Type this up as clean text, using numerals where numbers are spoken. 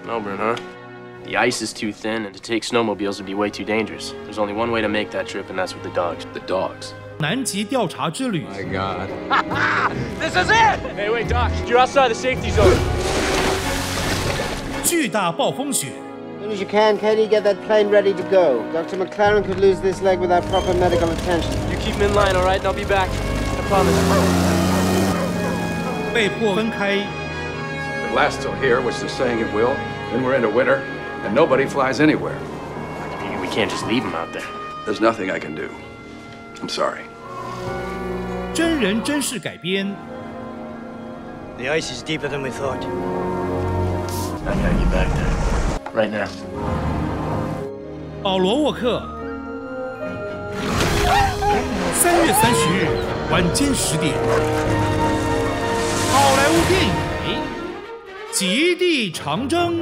Melbourne, huh? The ice is too thin, and to take snowmobiles would be way too dangerous. There's only one way to make that trip, and that's with the dogs. The dogs. 南极调查之旅。My God. This is it! Hey, wait, Doc. You're outside the safety zone. 巨大暴风雪。 As soon as you can, Katie, get that plane ready to go. Dr. McLaren could lose this leg without proper medical attention. You keep him in line, all right? And I'll be back. I promise. 被迫分开。 If it lasts till here, which they're saying it will, then we're into winter, and nobody flies anywhere. We can't just leave him out there. There's nothing I can do. I'm sorry. 真人真事改编。 The ice is deeper than we thought. I gotta get back there. Right now. 保罗沃克。3月30日晚间10点。好莱坞电影《极地长征》。